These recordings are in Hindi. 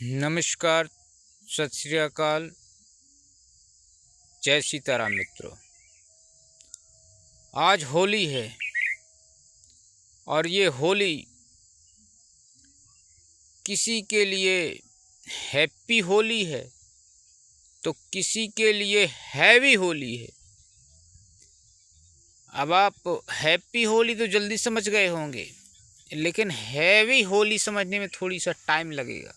नमस्कार, सत श्री अकाल, जय सीताराम मित्रों। आज होली है और ये होली किसी के लिए हैप्पी होली है तो किसी के लिए हैवी होली है। अब आप हैप्पी होली तो जल्दी समझ गए होंगे, लेकिन हैवी होली समझने में थोड़ी सा टाइम लगेगा।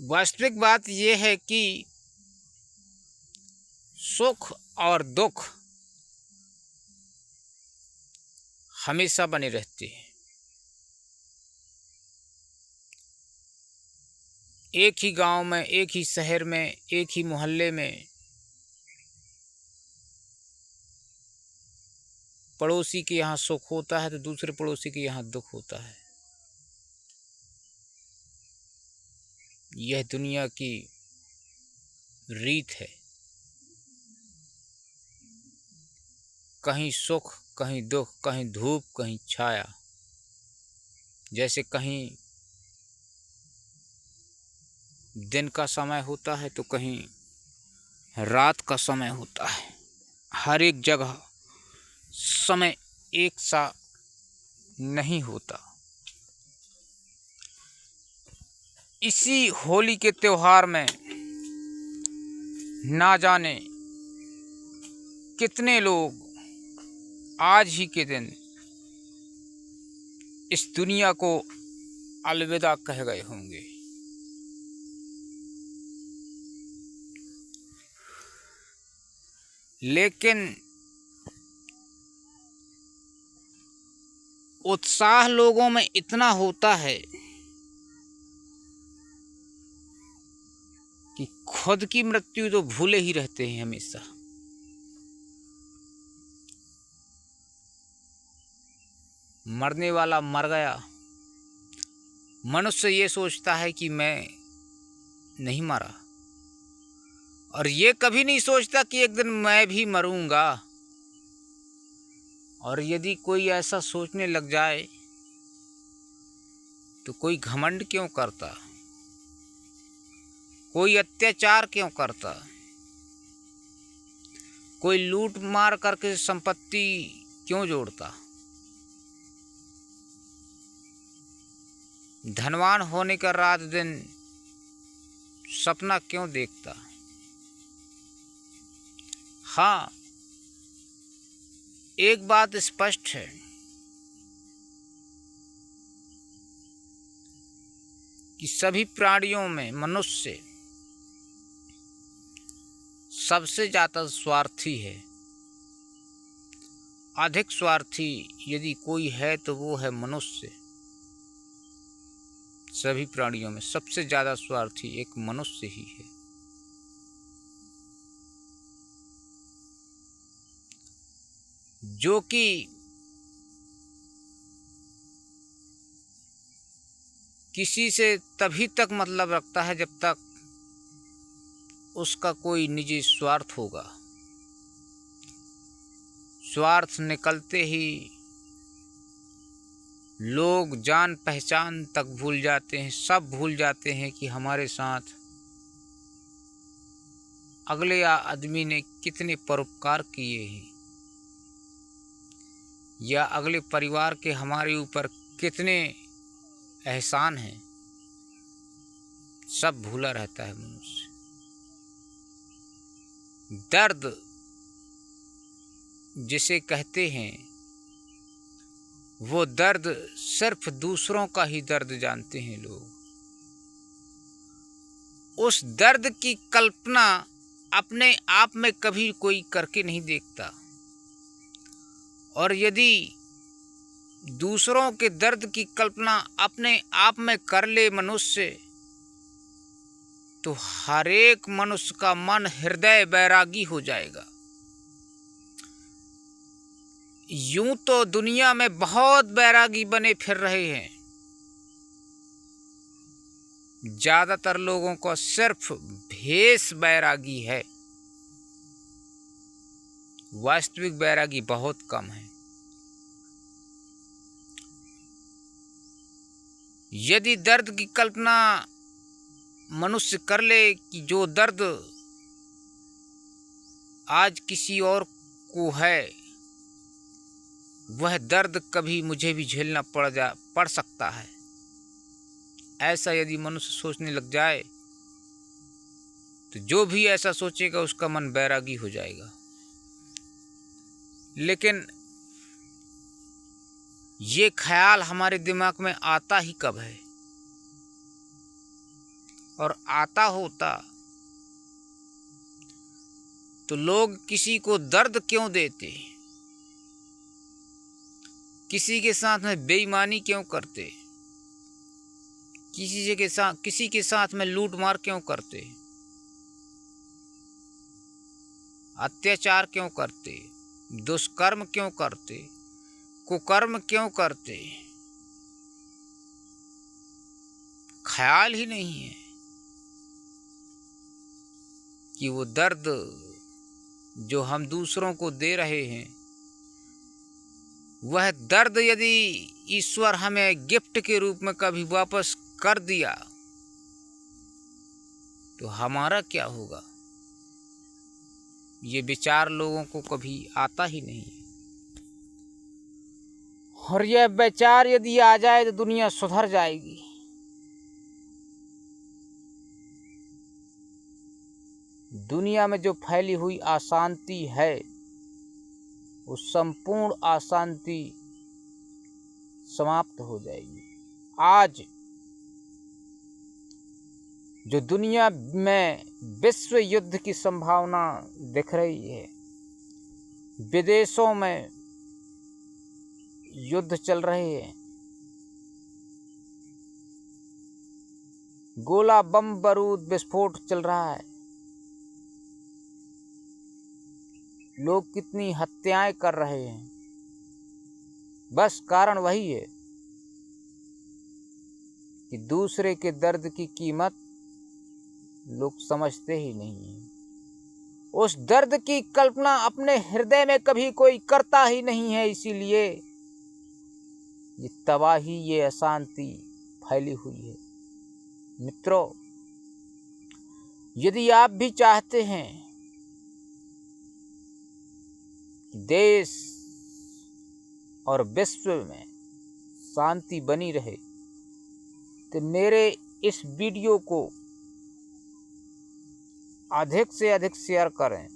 वास्तविक बात यह है कि सुख और दुख हमेशा बने रहते हैं। एक ही गांव में, एक ही शहर में, एक ही मोहल्ले में पड़ोसी के यहाँ सुख होता है तो दूसरे पड़ोसी के यहाँ दुख होता है। यह दुनिया की रीत है। कहीं सुख, कहीं दुख, कहीं धूप, कहीं छाया। जैसे कहीं दिन का समय होता है तो कहीं रात का समय होता है। हर एक जगह समय एक सा नहीं होता। इसी होली के त्योहार में ना जाने कितने लोग आज ही के दिन इस दुनिया को अलविदा कह गए होंगे। लेकिन उत्साह लोगों में इतना होता है कि खुद की मृत्यु तो भूले ही रहते हैं हमेशा। मरने वाला मर गया, मनुष्य ये सोचता है कि मैं नहीं मरा, और ये कभी नहीं सोचता कि एक दिन मैं भी मरूंगा। और यदि कोई ऐसा सोचने लग जाए तो कोई घमंड क्यों करता, कोई अत्याचार क्यों करता, कोई लूट मार करके संपत्ति क्यों जोड़ता, धनवान होने का रात दिन सपना क्यों देखता। हाँ, एक बात स्पष्ट है कि सभी प्राणियों में मनुष्य सबसे ज्यादा स्वार्थी है। अधिक स्वार्थी यदि कोई है तो वो है मनुष्य। सभी प्राणियों में सबसे ज्यादा स्वार्थी एक मनुष्य ही है। जो कि किसी से तभी तक मतलब रखता है जब तक उसका कोई निजी स्वार्थ होगा। स्वार्थ निकलते ही लोग जान पहचान तक भूल जाते हैं। सब भूल जाते हैं कि हमारे साथ अगले आदमी ने कितने परोपकार किए हैं, या अगले परिवार के हमारे ऊपर कितने एहसान हैं। सब भूला रहता है मनुष्य। दर्द जिसे कहते हैं, वो दर्द सिर्फ दूसरों का ही दर्द जानते हैं लोग। उस दर्द की कल्पना अपने आप में कभी कोई करके नहीं देखता। और यदि दूसरों के दर्द की कल्पना अपने आप में कर ले मनुष्य, तो हर एक मनुष्य का मन हृदय बैरागी हो जाएगा। यूं तो दुनिया में बहुत बैरागी बने फिर रहे हैं। ज्यादातर लोगों को सिर्फ भेष बैरागी है, वास्तविक बैरागी बहुत कम है। यदि दर्द की कल्पना मनुष्य कर ले कि जो दर्द आज किसी और को है वह दर्द कभी मुझे भी झेलना पड़ सकता है, ऐसा यदि मनुष्य सोचने लग जाए तो जो भी ऐसा सोचेगा उसका मन बैरागी हो जाएगा। लेकिन ये ख्याल हमारे दिमाग में आता ही कब है, और आता होता तो लोग किसी को दर्द क्यों देते, किसी के साथ में बेईमानी क्यों करते, किसी के साथ में लूट मार क्यों करते, अत्याचार क्यों करते, दुष्कर्म क्यों करते, कुकर्म क्यों करते। ख्याल ही नहीं है कि वो दर्द जो हम दूसरों को दे रहे हैं वह दर्द यदि ईश्वर हमें गिफ्ट के रूप में कभी वापस कर दिया तो हमारा क्या होगा, ये विचार लोगों को कभी आता ही नहीं। और यह विचार यदि आ जाए तो दुनिया सुधर जाएगी। दुनिया में जो फैली हुई अशांति है वो संपूर्ण अशांति समाप्त हो जाएगी। आज जो दुनिया में विश्व युद्ध की संभावना दिख रही है, विदेशों में युद्ध चल रहे हैं, गोला बम बारूद विस्फोट चल रहा है, लोग कितनी हत्याएं कर रहे हैं, बस कारण वही है कि दूसरे के दर्द की कीमत लोग समझते ही नहीं हैं। उस दर्द की कल्पना अपने हृदय में कभी कोई करता ही नहीं है, इसीलिए ये तबाही, ये अशांति फैली हुई है। मित्रों, यदि आप भी चाहते हैं कि देश और विश्व में शांति बनी रहे तो मेरे इस वीडियो को अधिक से अधिक शेयर करें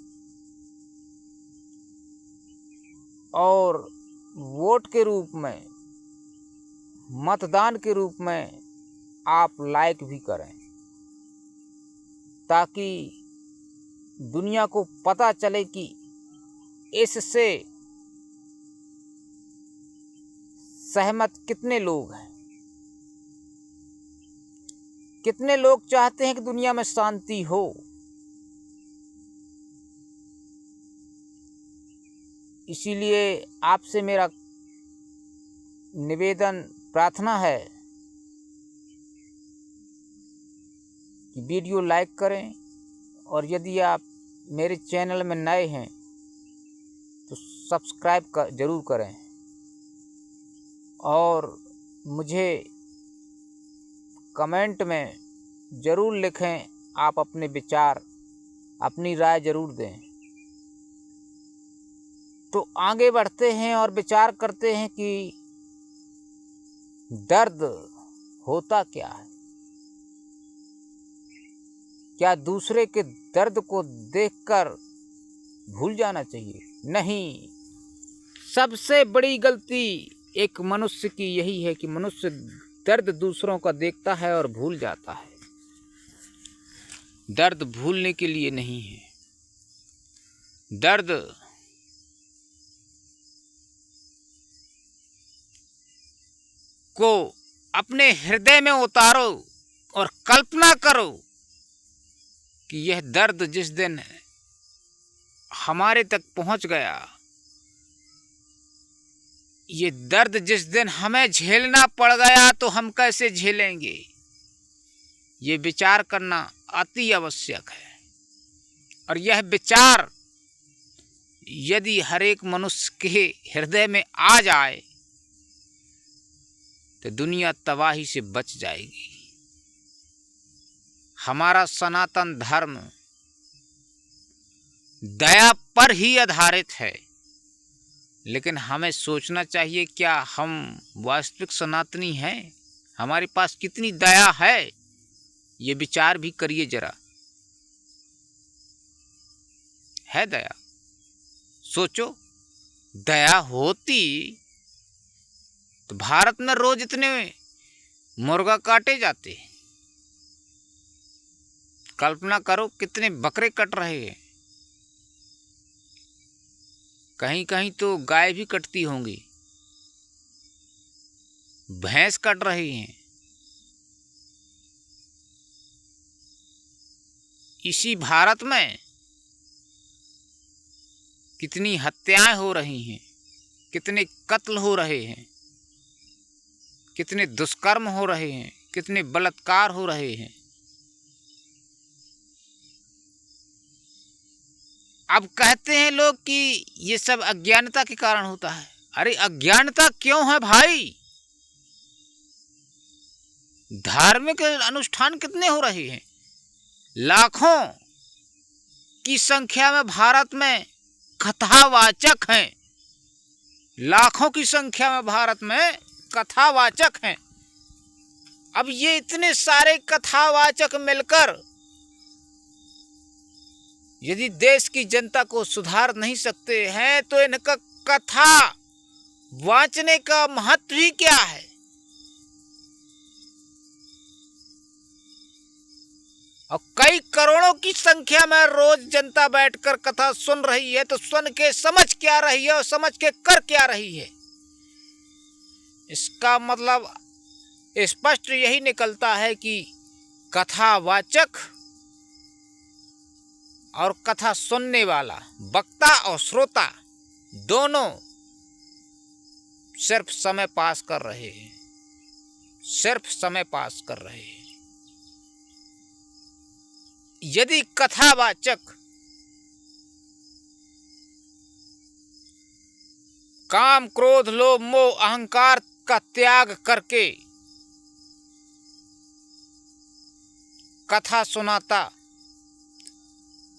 और वोट के रूप में, मतदान के रूप में आप लाइक भी करें, ताकि दुनिया को पता चले कि इससे सहमत कितने लोग हैं, कितने लोग चाहते हैं कि दुनिया में शांति हो। इसीलिए आपसे मेरा निवेदन, प्रार्थना है कि वीडियो लाइक करें, और यदि आप मेरे चैनल में नए हैं तो सब्सक्राइब जरूर करें, और मुझे कमेंट में ज़रूर लिखें, आप अपने विचार, अपनी राय ज़रूर दें। तो आगे बढ़ते हैं और विचार करते हैं कि दर्द होता क्या है। क्या दूसरे के दर्द को देखकर भूल जाना चाहिए? नहीं, सबसे बड़ी गलती एक मनुष्य की यही है कि मनुष्य दर्द दूसरों का देखता है और भूल जाता है। दर्द भूलने के लिए नहीं है, दर्द को अपने हृदय में उतारो और कल्पना करो कि यह दर्द जिस दिन हमारे तक पहुंच गया, ये दर्द जिस दिन हमें झेलना पड़ गया तो हम कैसे झेलेंगे, ये विचार करना अति आवश्यक है। और यह विचार यदि हर एक मनुष्य के हृदय में आ जाए तो दुनिया तबाही से बच जाएगी। हमारा सनातन धर्म दया पर ही आधारित है, लेकिन हमें सोचना चाहिए क्या हम वास्तविक सनातनी हैं? हमारे पास कितनी दया है, ये विचार भी करिए जरा। है दया? सोचो, दया होती तो भारत में रोज इतने मुर्गा काटे जाते। कल्पना करो कितने बकरे कट रहे हैं। कहीं कहीं तो गाय भी कटती होंगी, भैंस कट रही हैं। इसी भारत में कितनी हत्याएं हो रही हैं, कितने कत्ल हो रहे हैं, कितने दुष्कर्म हो रहे हैं, कितने बलात्कार हो रहे हैं। अब कहते हैं लोग कि ये सब अज्ञानता के कारण होता है। अरे अज्ञानता क्यों है भाई? धार्मिक अनुष्ठान कितने हो रहे हैं? लाखों की संख्या में भारत में कथावाचक हैं। लाखों की संख्या में भारत में कथावाचक हैं। अब ये इतने सारे कथावाचक मिलकर यदि देश की जनता को सुधार नहीं सकते हैं तो इनका कथा वाचने का महत्व ही क्या है? और कई करोड़ों की संख्या में रोज जनता बैठकर कथा सुन रही है, तो सुन के समझ क्या रही है और समझ के कर क्या रही है? इसका मतलब स्पष्ट यही निकलता है कि कथावाचक और कथा सुनने वाला, वक्ता और श्रोता दोनों सिर्फ समय पास कर रहे हैं, सिर्फ समय पास कर रहे हैं। यदि कथावाचक काम, क्रोध, लोभ, मोह, अहंकार का त्याग करके कथा सुनाता,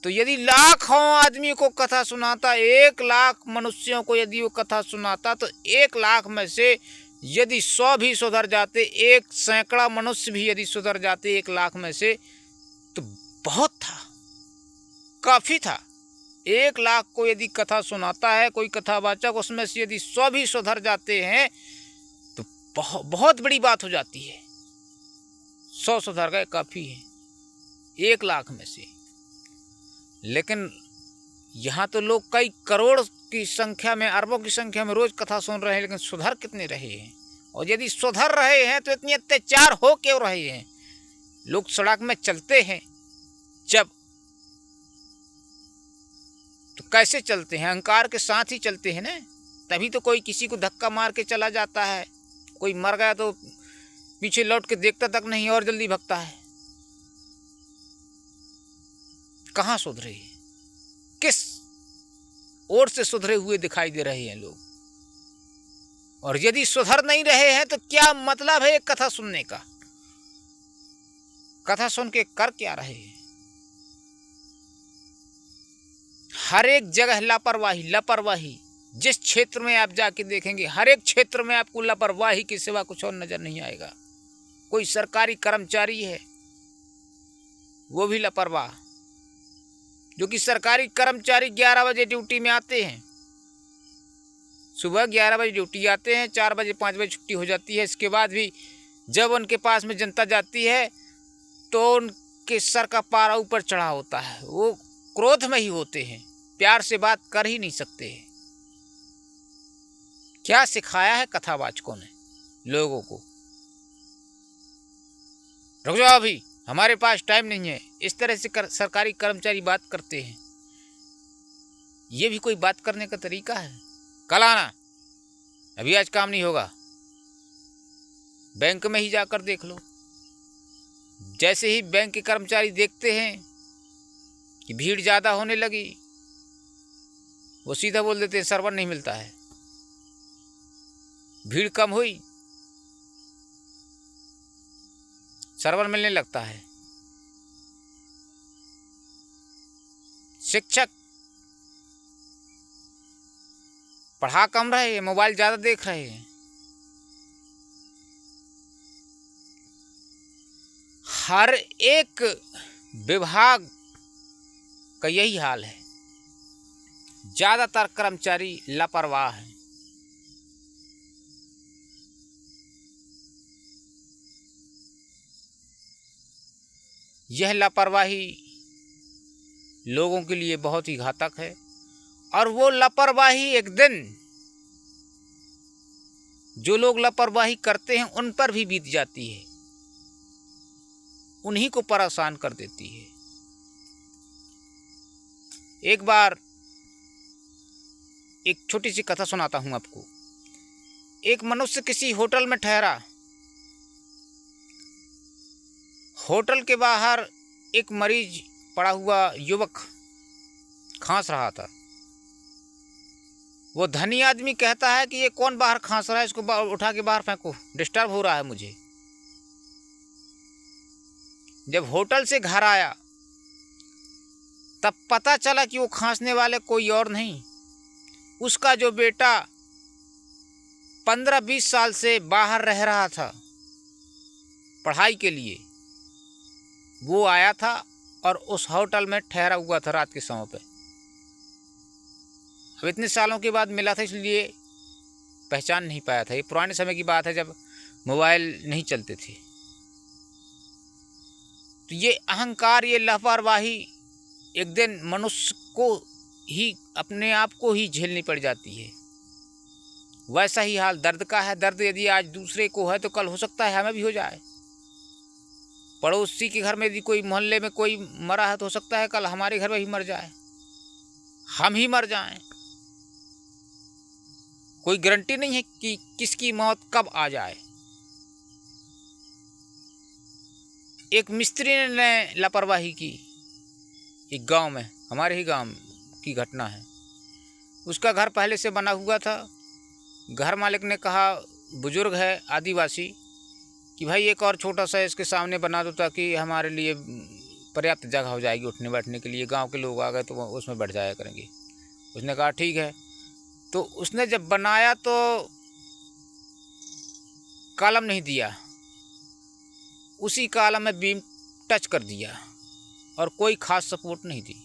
तो यदि लाखों आदमी को कथा सुनाता, 1 लाख मनुष्यों को यदि वो कथा सुनाता, तो 1 लाख में से यदि 100 भी सुधर जाते, 1 सैकड़ा मनुष्य भी यदि सुधर जाते 1 लाख में से, तो बहुत था, काफी था। 1 लाख को यदि कथा सुनाता है कोई कथावाचक, उसमें से यदि 100 भी सुधर जाते हैं तो बहुत बड़ी बात हो जाती है। 100 सुधर गए, काफी है 1 लाख में से। लेकिन यहाँ तो लोग कई करोड़ की संख्या में, अरबों की संख्या में रोज कथा सुन रहे हैं, लेकिन सुधर कितने रहे हैं? और यदि सुधर रहे हैं तो इतने अत्याचार हो क्यों रहे हैं? लोग सड़क में चलते हैं जब, तो कैसे चलते हैं? अहंकार के साथ ही चलते हैं ना। तभी तो कोई किसी को धक्का मार के चला जाता है, कोई मर गया तो पीछे लौट के देखता तक नहीं और जल्दी भगता है। कहाँ सुधरे? किस ओर से सुधरे हुए दिखाई दे रहे हैं लोग? और यदि सुधर नहीं रहे हैं तो क्या मतलब है एक कथा सुनने का? कथा सुन के कर क्या रहे हैं? हर एक जगह लापरवाही, लापरवाही। जिस क्षेत्र में आप जाके देखेंगे, हर एक क्षेत्र में आपको लापरवाही के सिवा कुछ और नजर नहीं आएगा। कोई सरकारी कर्मचारी है वो भी लापरवाह, जो कि सरकारी कर्मचारी 11 बजे ड्यूटी में आते हैं, सुबह 11 बजे ड्यूटी आते हैं, 4 बजे 5 बजे छुट्टी हो जाती है। इसके बाद भी जब उनके पास में जनता जाती है तो उनके सर का पारा ऊपर चढ़ा होता है। वो क्रोध में ही होते हैं, प्यार से बात कर ही नहीं सकते हैं। क्या सिखाया है कथावाचकों ने लोगों को? रुक जाओ, अभी हमारे पास टाइम नहीं है। इस तरह से सरकारी कर्मचारी बात करते हैं। ये भी कोई बात करने का तरीका है? कल आना, अभी आज काम नहीं होगा। बैंक में ही जाकर देख लो, जैसे ही बैंक के कर्मचारी देखते हैं कि भीड़ ज़्यादा होने लगी, वो सीधा बोल देते हैं सर्वर नहीं मिलता है। भीड़ कम हुई सर्वर मिलने लगता है। शिक्षक पढ़ा कम रहे हैं, मोबाइल ज़्यादा देख रहे हैं। हर एक विभाग का यही हाल है। ज़्यादातर कर्मचारी लापरवाह हैं। यह लापरवाही लोगों के लिए बहुत ही घातक है और वो लापरवाही एक दिन जो लोग लापरवाही करते हैं उन पर भी बीत जाती है, उन्हीं को परेशान कर देती है। एक बार एक छोटी सी कथा सुनाता हूं आपको। एक मनुष्य किसी होटल में ठहरा। होटल के बाहर एक मरीज पड़ा हुआ युवक खांस रहा था। वो धनी आदमी कहता है कि ये कौन बाहर खांस रहा है, इसको उठा के बाहर फेंको, डिस्टर्ब हो रहा है मुझे। जब होटल से घर आया तब पता चला कि वो खांसने वाले कोई और नहीं, उसका जो बेटा 15-20 साल से बाहर रह रहा था पढ़ाई के लिए, वो आया था और उस होटल में ठहरा हुआ था रात के समय पे। अब इतने सालों के बाद मिला था इसलिए पहचान नहीं पाया था। ये पुराने समय की बात है जब मोबाइल नहीं चलते थे। तो ये अहंकार, ये लापरवाही एक दिन मनुष्य को ही अपने आप को ही झेलनी पड़ जाती है। वैसा ही हाल दर्द का है। दर्द यदि आज दूसरे को है तो कल हो सकता है हमें भी हो जाए। पड़ोसी के घर में यदि कोई मोहल्ले में कोई मरा है तो हो सकता है कल हमारे घर में ही मर जाए, हम ही मर जाएं। कोई गारंटी नहीं है कि किसकी मौत कब आ जाए। एक मिस्त्री ने लापरवाही की एक गांव में, हमारे ही गांव की घटना है। उसका घर पहले से बना हुआ था। घर मालिक ने कहा, बुजुर्ग है आदिवासी, कि भाई एक और छोटा सा इसके सामने बना दो ताकि हमारे लिए पर्याप्त जगह हो जाएगी उठने बैठने के लिए। गांव के लोग आ गए तो उसमें बैठ जाया करेंगे। उसने कहा ठीक है। तो उसने जब बनाया तो कॉलम नहीं दिया, उसी कॉलम में बीम टच कर दिया और कोई खास सपोर्ट नहीं दी।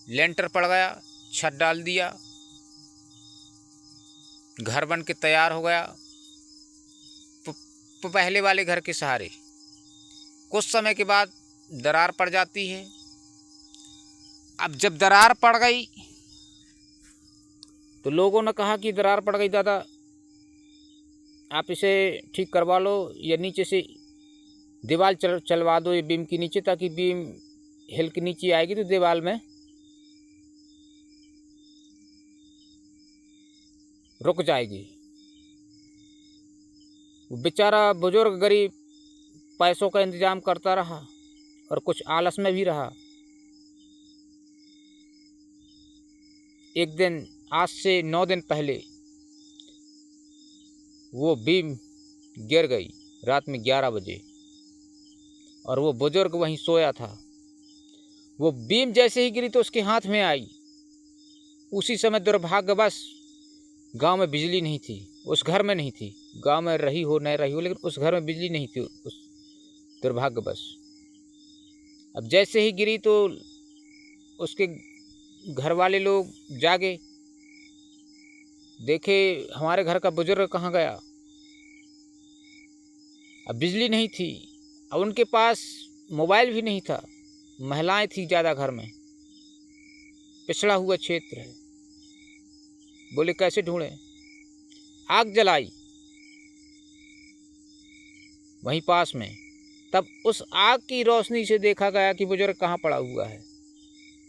लेंटर पड़ गया, छत डाल दिया, घर बन के तैयार हो गया पहले वाले घर के सहारे। कुछ समय के बाद दरार पड़ जाती है। अब जब दरार पड़ गई तो लोगों ने कहा कि दरार पड़ गई दादा, आप इसे ठीक करवा लो या नीचे से दीवार चलवा दो ये बीम के नीचे, ताकि बीम हिल के नीचे आएगी तो दीवार में रुक जाएगी। बेचारा बुजुर्ग गरीब पैसों का इंतजाम करता रहा और कुछ आलस में भी रहा। एक दिन, आज से 9 दिन पहले, वो बीम गिर गई रात में 11 बजे और वो बुजुर्ग वहीं सोया था। वो बीम जैसे ही गिरी तो उसके हाथ में आई। उसी समय दुर्भाग्यवश गांव में बिजली नहीं थी, उस घर में नहीं थी। गांव में रही हो नहीं रही हो, लेकिन उस घर में बिजली नहीं थी उस दुर्भाग्यवश। अब जैसे ही गिरी तो उसके घर वाले लोग जागे, देखे हमारे घर का बुजुर्ग कहाँ गया। अब बिजली नहीं थी, अब उनके पास मोबाइल भी नहीं था, महिलाएं थी ज़्यादा घर में, पिछड़ा हुआ क्षेत्र है। बोले कैसे ढूंढें। आग जलाई वहीं पास में। तब उस आग की रोशनी से देखा गया कि बुजुर्ग कहाँ पड़ा हुआ है।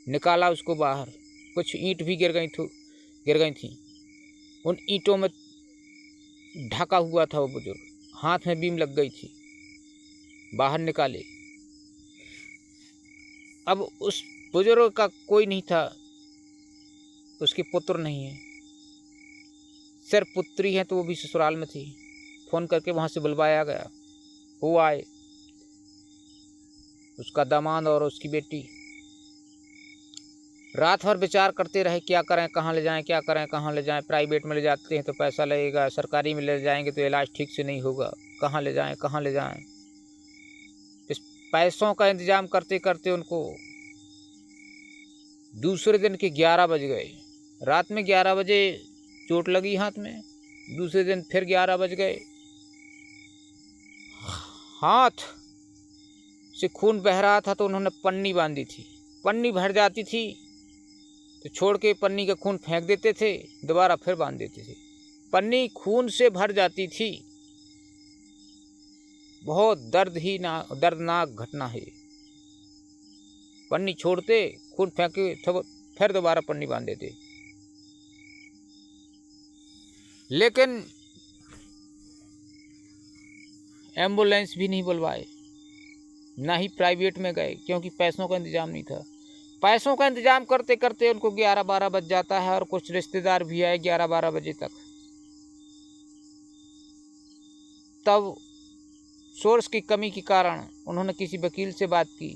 निकाला उसको बाहर। कुछ ईंट भी गिर गई थी। उन ईंटों में ढका हुआ था वो बुजुर्ग, हाथ में बीम लग गई थी। बाहर निकाले। अब उस बुजुर्ग का कोई नहीं था, उसके पुत्र नहीं है, सिर्फ पुत्री है तो वो भी ससुराल में थी। फ़ोन करके वहाँ से बुलवाया गया। वो आए, उसका दामाद और उसकी बेटी। रात भर विचार करते रहे क्या करें, कहाँ ले जाएं, क्या करें, कहाँ ले जाएं। प्राइवेट में ले जाते हैं तो पैसा लगेगा, सरकारी में ले जाएंगे तो इलाज ठीक से नहीं होगा, कहाँ ले जाएं, कहाँ ले जाएं। इस पैसों का इंतजाम करते करते उनको दूसरे दिन के 11 बज गए। रात में 11 बजे चोट लगी हाथ में, दूसरे दिन फिर 11 बज गए। हाथ से खून बह रहा था तो उन्होंने पन्नी बांधी थी। पन्नी भर जाती थी तो छोड़ के पन्नी का खून फेंक देते थे, दोबारा फिर बांध देते थे। पन्नी खून से भर जाती थी। बहुत दर्दनाक घटना है। पन्नी छोड़ते, खून फेंके, फिर दोबारा पन्नी बांध देते। लेकिन एम्बुलेंस भी नहीं बुलवाए, ना ही प्राइवेट में गए, क्योंकि पैसों का इंतजाम नहीं था। पैसों का इंतजाम करते करते उनको 11-12 बज जाता है और कुछ रिश्तेदार भी आए 11-12 बजे तक। तब सोर्स की कमी के कारण उन्होंने किसी वकील से बात की।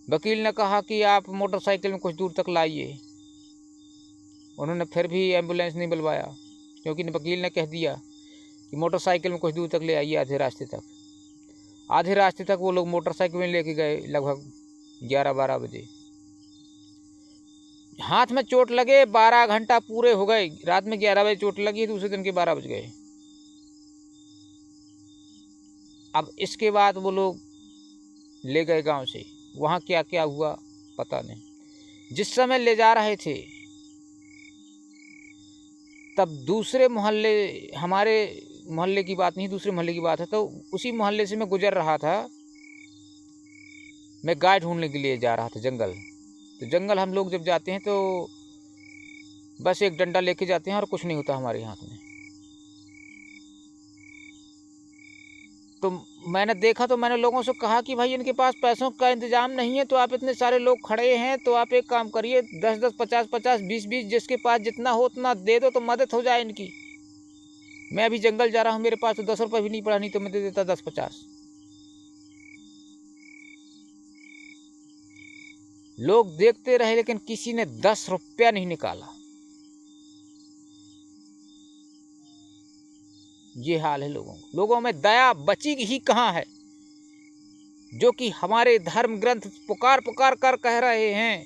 वकील ने कहा कि आप मोटरसाइकिल में कुछ दूर तक लाइए। उन्होंने फिर भी एम्बुलेंस नहीं बुलवाया, क्योंकि वकील ने कह दिया कि मोटरसाइकिल में कुछ दूर तक ले आइए, आधे रास्ते तक। आधे रास्ते तक वो लोग मोटरसाइकिल में लेके गए लगभग 11-12 बजे। हाथ में चोट लगे 12 घंटा पूरे हो गए। रात में 11 बजे चोट लगी, दूसरे दिन के 12 बज गए। अब इसके बाद वो लोग ले गए गांव से। वहाँ क्या क्या हुआ पता नहीं। जिस समय ले जा रहे थे तब दूसरे मोहल्ले, हमारे मोहल्ले की बात नहीं, दूसरे मोहल्ले की बात है, तो उसी मोहल्ले से मैं गुजर रहा था। मैं गाय ढूंढने के लिए जा रहा था जंगल। तो जंगल हम लोग जब जाते हैं तो बस एक डंडा लेके जाते हैं और कुछ नहीं होता हमारे हाथ में। तो मैंने देखा तो मैंने लोगों से कहा कि भाई इनके पास पैसों का इंतजाम नहीं है, तो आप इतने सारे लोग खड़े हैं तो आप एक काम करिए, 10-10, 50-50, 20-20, जिसके पास जितना हो उतना दे दो तो मदद हो जाए इनकी। मैं अभी जंगल जा रहा हूँ, मेरे पास तो 10 रुपये भी नहीं पड़ा, नहीं तो मैं दे देता 10-50। लोग देखते रहे लेकिन किसी ने 10 रुपया नहीं निकाला। ये हाल है लोगों में दया बची ही कहाँ है। जो कि हमारे धर्म ग्रंथ पुकार पुकार कर कह रहे हैं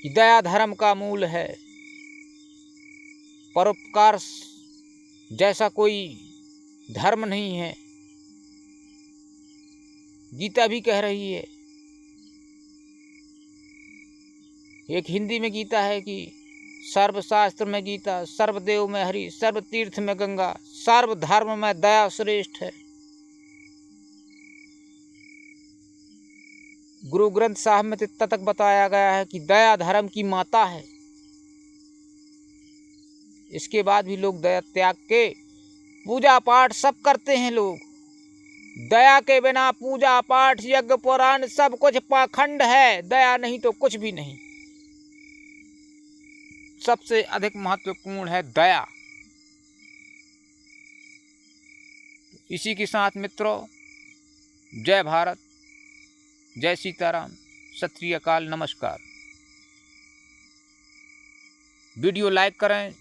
कि दया धर्म का मूल है, परोपकार जैसा कोई धर्म नहीं है। गीता भी कह रही है, एक हिंदी में गीता है कि सर्वशास्त्र में गीता, सर्वदेव में हरि, सर्व तीर्थ में गंगा, सर्व धर्म में दया श्रेष्ठ है। गुरु ग्रंथ साहब में इतना तक बताया गया है कि दया धर्म की माता है। इसके बाद भी लोग दया त्याग के पूजा पाठ सब करते हैं। लोग दया के बिना पूजा पाठ यज्ञ पुराण सब कुछ पाखंड है। दया नहीं तो कुछ भी नहीं। सबसे अधिक महत्वपूर्ण है दया। इसी के साथ मित्रों, जय भारत, जय सीताराम, सत श्री अकाल, नमस्कार। वीडियो लाइक करें,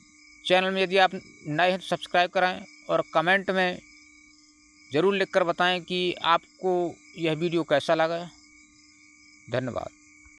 चैनल में यदि आप नए हैं तो सब्सक्राइब करें और कमेंट में ज़रूर लिखकर बताएं कि आपको यह वीडियो कैसा लगा। धन्यवाद।